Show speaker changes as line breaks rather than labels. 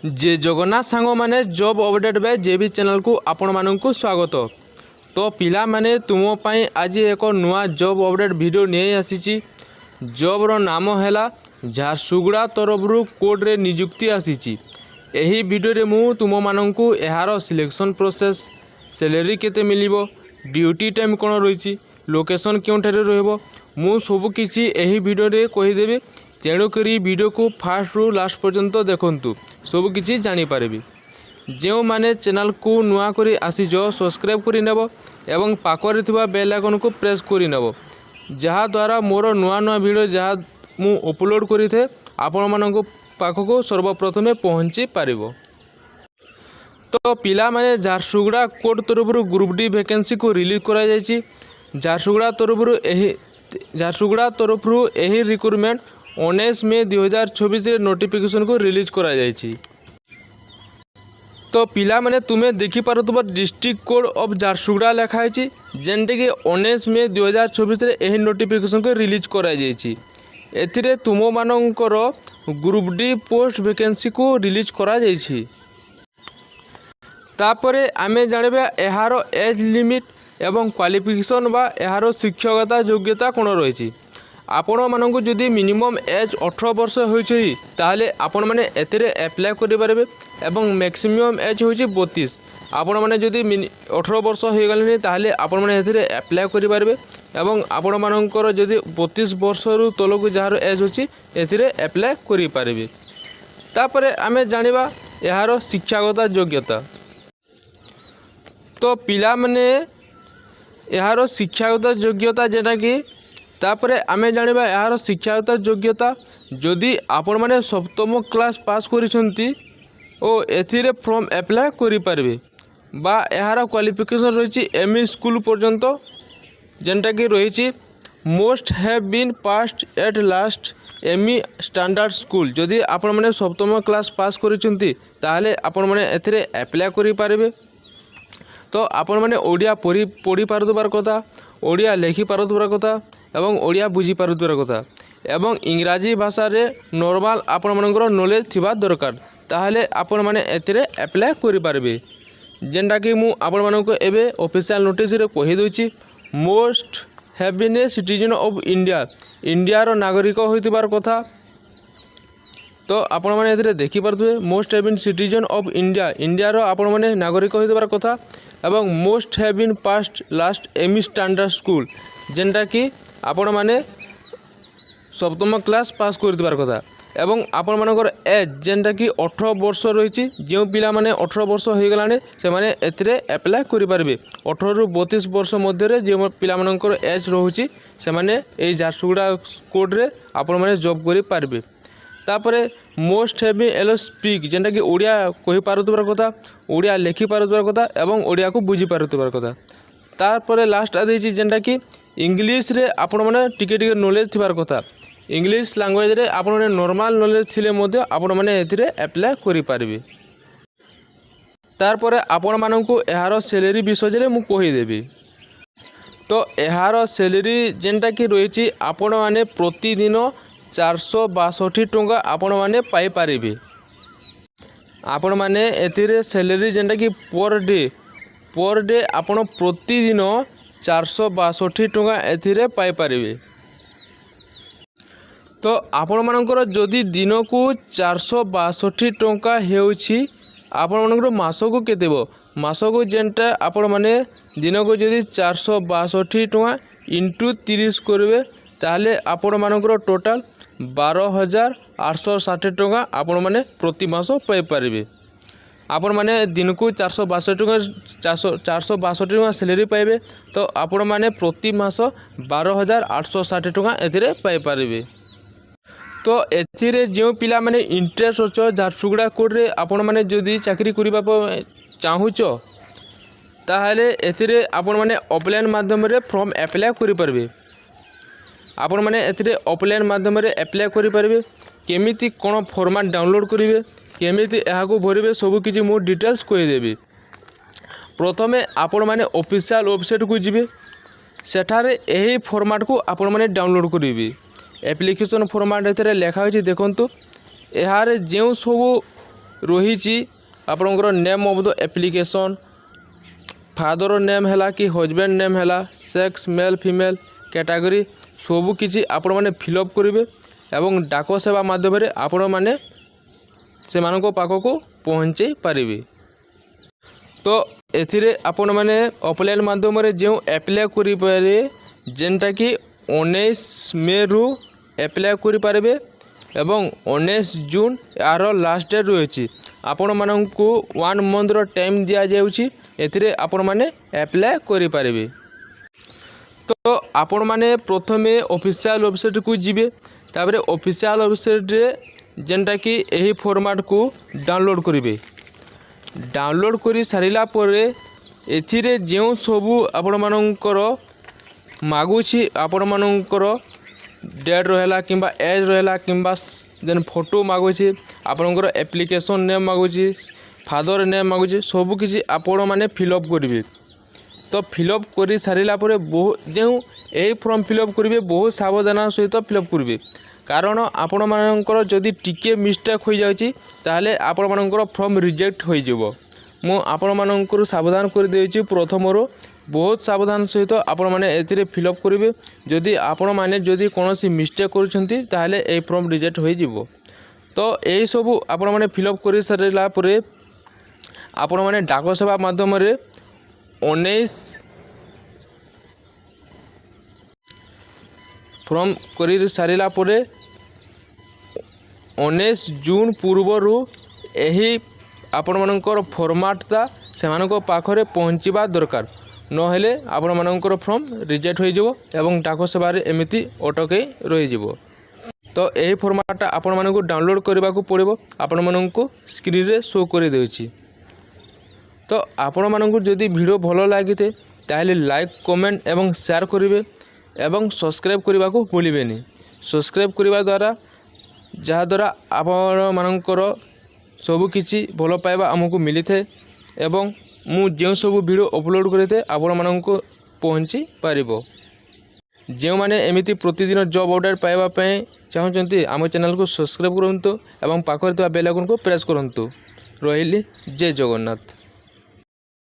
जे जगन्नाथ सांग मैंने job update by JB channel को आपण मानू स्वागत। तो पिला माने तुम पाई आज एक नुआ जॉब अपडेट वीडियो नहीं आसी। जॉबर नाम है झारसुगुड़ा तरफ कोड रे नियुक्ति आसी। यही वीडियो रे मु तुम मानू यार सिलेक्शन प्रोसेस, सैलरी केते मिलिबो, ड्यूटी टाइम कौन रही, लोकेशन क्योंठारे रहबो, मु सबकिछि यही वीडियो रे कहीदेवी। तेणुक वीडियो को फास्ट रु लास्ट पर्यंत देखंतु, सबकिछि जानि पारबे। जो माने चैनल को नुआ करी आसीज सब्सक्राइब करि नेबो एवं पाखरे थिबा बेल आइकन को प्रेस करि नेबो, जहा द्वारा मोर नुआ नुआ वीडियो जहा मु अपलोड करि थे आपण मानक पाखको सर्वप्रथमे पहुँची पारिबो। तो पिला माने झारसुगुड़ा कोड तरफ ग्रुप डी वैकेंसी को रिलीज करा जायछि। झारसुगुड़ा तरफ यही रिक्रुटमेंट 19 मई 2024 नोटिफिकेशन को रिलीज करा जायछि। तो पिला माने तुमे देखि पारुतबो डिस्ट्रिक्ट कोड ऑफ झारसुगुड़ा लिखा है, जेनटे कि 19 मई 2024 यही नोटिफिकेशन को रिलीज करा जायछि। एथिरे तुम मानकर ग्रुप डी पोस्ट वैकेंसी को रिलीज करा जायछि। तापरे आमे जानिबा एहार एज लिमिट एवं क्वालिफिकेशन बा एहार शिक्षकता योग्यता कोन रही। आपण मानक जदि मिनिमम एज 18 वर्ष होइछि ताहले आपण माने एथिरे अप्लाई करि पारबे एवं मैक्सिमम एज होइछि 32। आपण माने जदि 18 वर्ष हो गले ताहले आपण माने एथिरे अप्लाई करि पारबे एवं आपण मानकर जदि 32 वर्ष रु तलक जार एज होछि एथिरे अप्लाई करि पारबे। तापरे आमे जानिबा एहार शिक्षागत योग्यता। तो पिला माने एहार शिक्षागत योग्यता जेटा कि तापरे आमे जानिबा यार शिक्षागत योग्यता। जदि आपण माने सप्तम क्लास पास करिसंती ओ एथिरे फॉर्म अप्लाई करि पारबे बा यार क्वालिफिकेशन रही एमई स्कूल पर्यंत, जेनटा कि रही most have been passed at last ME standard school. जदि आपण माने सप्तम क्लास पास करिसंती ताहले आपण माने एथिरे अप्लाई करि पारबे। तो आपण माने ओडिया पढ़ी पारुथबार कथा, ओडिया लिखि पारुथबार कथा एवं ओडिया बुझी पारुथबार कथा एवं इंग्राजी भाषा रे नॉर्मल आपण मानकर नॉलेज थिबा दरकार, ताहले आपण माने एथिरे अप्लाई करि पारबे। जेनटा कि मु आपण मानक एबे ऑफिशियल नोटिस रे कहि दोछि। Must have been a citizen of India, India रो नागरिक होइतबार कथा। तो आपण माने एथिरे देखि पारुथबे must have been citizen of India, India रो आपण माने नागरिक होइतबार कथा एवं must have been passed last ME standard school, जेनटा कि आपण माने सप्तम क्लास पास करथिबार कथा एवं आपण मानकर एज जेनटा कि 18 वर्ष रही। जो पिला माने 18 वर्ष हो गलाने से माने एथिरे अप्लाई करि पारबे। 18 रु 32 वर्ष मध्य रे जे पिला मानकर एज रहउची से माने ए झारसुगुड़ा कोड रे आपण माने जॉब करि पारबे। तापरे must have been able speak, जेनटा कि ओडिया कहि पारुथबार कथा, ओडिया लिखि पारुथबार कथा एवं ओडिया को बुझी पारुथबार कथा। तारपरे लास्ट आ देछि जेनटा कि इंग्लिश रे आपण माने टिके नॉलेज थिबार कथा। इंग्लिश लैंग्वेज रे आपण माने नॉर्मल नॉलेज थिले मध्य आपण माने एथिरे अप्लाई करि पारबे। तारपरे आपण मानकु एहार सैलरी विषय रे मु कहि देबी। तो एहार सैलरी जेनटा कि रहिछि आपण माने प्रतिदिन 462 टंका आपण माने पाई पारिबे। आपण माने एथिरे सैलरी जेनटा कि पर डे आपण प्रतिदिन 462 टंका एथिरे पाई पारिबे। तो आपण मानकर जदि दिन को 462 टंका हेउछि आपण मानकर मासको केतेबो, मासको जेनटा आपण माने दिन को जदि 462 टंका इंटू 30 करबे ताहले आपण मानकर टोटल 12,860 टंका आपण माने प्रति मास पाई पारिबे। आपण माने दिन को 462 टंका सैलरी पाइबे, तो आपण माने प्रति मास 12,860 टंका एथिरे पाई पारिबे। तो एथिरे जो पिला माने इंटरेस्ट अच्छ झारसुगुड़ा कोड रे आपण माने जदि चाकरी करिबा चाहुच ताहले एथिरे आपण माने ऑफलाइन माध्यम रे फॉर्म अप्लाई करि पारबे। आपण माने एथिरे ऑफलाइन माध्यम रे अप्लाई करि पारबे। केमिति कोन फॉर्मेट डाउनलोड करिवे, केमिति एहाको भरिवे, सब किछि मो डिटेल्स कहि देबी। प्रथमे आपण माने ऑफिशियल वेबसाइट को जिवे, सेठारे एही फॉर्मेट को आपण माने डाउनलोड करिवे। एप्लिकेशन फॉर्मेट एथरे लेखा होछि देखंतु। एहारे जेउ सब रही आपणकर name of the application father name है कि हजबैंड नेम है सेक्स मेल फीमेल कैटेगरी सबकि आपण मैंने फिलअप करेंगे एवं डाक सेवा माध्यम आपण मैंने से पाखक पहुँचे पारे। तो एथिरे आपण मैंने ऑफलाइन माध्यम जो एप्लाय करें जेनटा कि 19 मे रु एप्लाय करें एवं 19 जून यार लास्ट डेट रही आपण मानू 1 मंथ टाइम दि जाऊँगी एथिरे आपण मैंने एप्लाय करें। तो आपण मैंने प्रथमे ऑफिशियल वेबसाइट को जीवे तापर ऑफिशियल वेबसाइट रे जेनटा कि यही फॉर्मेट को डाउनलोड करेंगे। डाउनलोड कर सारा पर एथिरे जो सबू आपण मानकर मागुछि आपण मानकर डेट रहा कि एज रहा कि जेन फोटो मागुछि आपणकर एप्लिकेशन नेम मागुछि फादर नेम मागुछि सबकि आपण मैंने फिलअप करेंगे। तो फिलअप कर सारा पर बहुत जो यही फॉर्म फिलअप करेंगे बहुत सावधान सहित फिलअप करेंगे कारण आपण मानकर जदि टिके मिस्टेक हो जाउछि ताले आपण मानकर फॉर्म रिजेक्ट हो जिवो। मु आपण मानकर सावधान कर देछि प्रथमरो बहुत सावधान सहित आपण माने एथिरे फिलअप करेंगे। जदि आपण माने जदि कोनोसी मिस्टेक करछंती ताले ए फॉर्म रिजेक्ट हो जिवो। तो एई सब आपण माने फिलअप कर सारा पर आपण माने डाक सेवा माध्यम रे 19 फॉर्म कर सारा पर 19 जून पूर्वर यही आपण मानकर फॉर्मेटटा से पाखरे पहुँचवा दरकार नहेले आपण मानकर फॉर्म रिजेक्ट हो जिवो एवं डाक सेवार एमिति अटके रही। तो यही फॉर्मेटटा आपण मानकु डाउनलोड करने को पड़ो आपण मानकु स्क्रीन रे शो कर देउछि। तो आपण मानकु जदि वीडियो भल लगी ताहले लाइक कमेंट एवं शेयर करेंगे एवं सब्सक्राइब करने को भूलें। सब्सक्राइब करने द्वारा जहाद्वारा आपण मानकर सबकि भल पाइबा आमको मिली थे एवं मु जो सब वीडियो अपलोड करते आपण मानक पहुँची पार। जो मैंने एमती प्रतिदिन जॉब अपडेट पाइबापी चाहते आम चैनल को सब्सक्राइब करूँ एवं पाखरे बेल आइकन को प्रेस करूँ। रही जय जगन्नाथ।